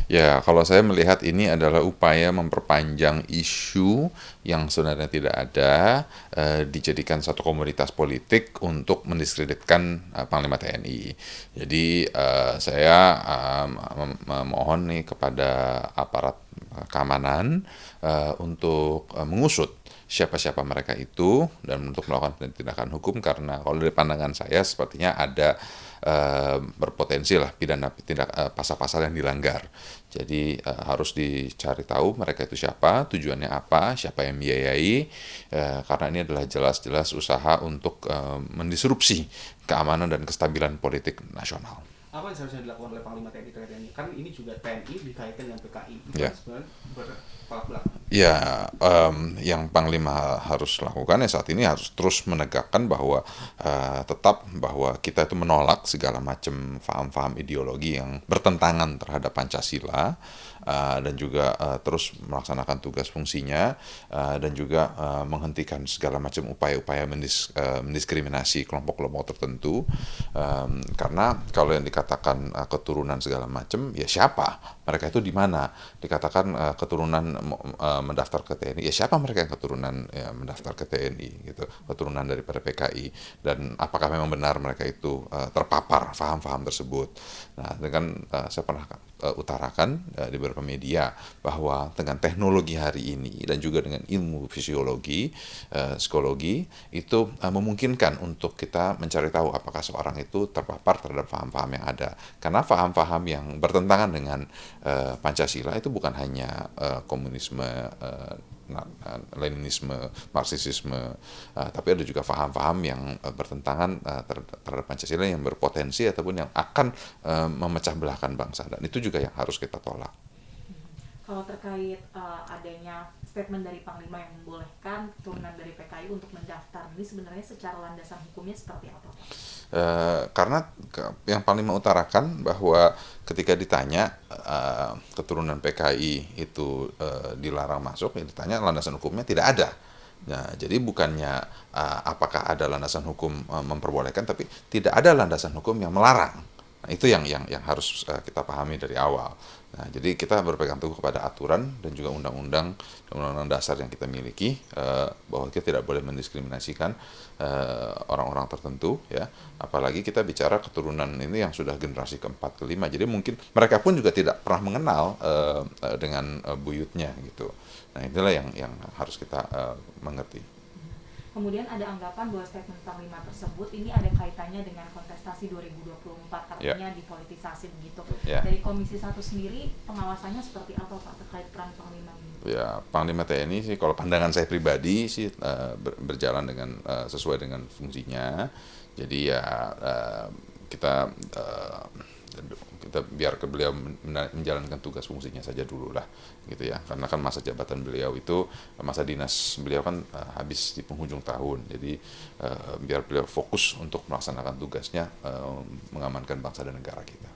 Ya, kalau saya melihat ini adalah upaya memperpanjang isu yang sebenarnya tidak ada, dijadikan satu komoditas politik untuk mendiskreditkan Panglima TNI. Jadi saya memohon nih kepada aparat keamanan untuk mengusut siapa-siapa mereka itu dan untuk melakukan tindakan hukum, karena kalau dari pandangan saya sepertinya ada berpotensi lah pidana tindak pasal-pasal yang dilanggar. Jadi harus dicari tahu mereka itu siapa, tujuannya apa, siapa yang biayai, karena ini adalah jelas-jelas usaha untuk mendisrupsi keamanan dan kestabilan politik nasional. Apa yang seharusnya dilakukan oleh Panglima TNI terkait ini? Kan ini juga TNI dikaitkan dengan PKI, itu kan Ya. sebenarnya bertolak belakang. Ya, yang Panglima harus lakukan ya saat ini harus terus menegakkan bahwa tetap bahwa kita itu menolak segala macam paham-paham ideologi yang bertentangan terhadap Pancasila, dan juga terus melaksanakan tugas fungsinya, dan juga menghentikan segala macam upaya-upaya mendiskriminasi kelompok-kelompok tertentu. Karena kalau yang dikatakan keturunan segala macam, ya siapa? Mereka itu di mana? Dikatakan keturunan mendaftar ke TNI, ya siapa mereka yang keturunan ya, mendaftar ke TNI gitu, keturunan daripada PKI, dan apakah memang benar mereka itu terpapar paham-paham tersebut. Nah, dengan saya pernah utarakan di beberapa media bahwa dengan teknologi hari ini dan juga dengan ilmu fisiologi, psikologi itu memungkinkan untuk kita mencari tahu apakah seorang itu terpapar terhadap paham-paham yang ada. Karena paham-paham yang bertentangan dengan Pancasila itu bukan hanya komunisme, Leninisme, Marxisme, tapi ada juga paham-paham yang bertentangan terhadap Pancasila yang berpotensi ataupun yang akan memecah belahkan bangsa, dan itu juga yang harus kita tolak. Kalau terkait adanya statement dari Panglima yang membolehkan turunan dari PKI untuk mendaftar, ini sebenarnya secara landasan hukumnya seperti apa, Pak? Karena yang Panglima utarakan bahwa ketika ditanya keturunan PKI itu dilarang masuk, ya ditanya landasan hukumnya tidak ada. Nah, jadi bukannya apakah ada landasan hukum memperbolehkan, tapi tidak ada landasan hukum yang melarang. Nah, itu yang harus kita pahami dari awal. Nah, jadi kita berpegang teguh kepada aturan dan juga undang-undang dasar yang kita miliki, bahwa kita tidak boleh mendiskriminasikan orang-orang tertentu, ya. Apalagi kita bicara keturunan ini yang sudah generasi keempat, kelima. Jadi mungkin mereka pun juga tidak pernah mengenal dengan buyutnya gitu. Nah, inilah yang harus kita mengerti. Kemudian ada anggapan bahwa statement Panglima tersebut ini ada kaitannya dengan kontestasi 2024, Ya, artinya dipolitisasi begitu. ya. Dari Komisi 1 sendiri pengawasannya seperti apa, Pak, terkait peran Panglima ini? Ya, Panglima TNI sih kalau pandangan saya pribadi sih berjalan dengan sesuai dengan fungsinya. Jadi ya kita kita biar ke beliau menjalankan tugas fungsinya saja dulu lah gitu ya, karena kan masa jabatan beliau itu, masa dinas beliau kan habis di penghujung tahun. Jadi biar beliau fokus untuk melaksanakan tugasnya, mengamankan bangsa dan negara kita.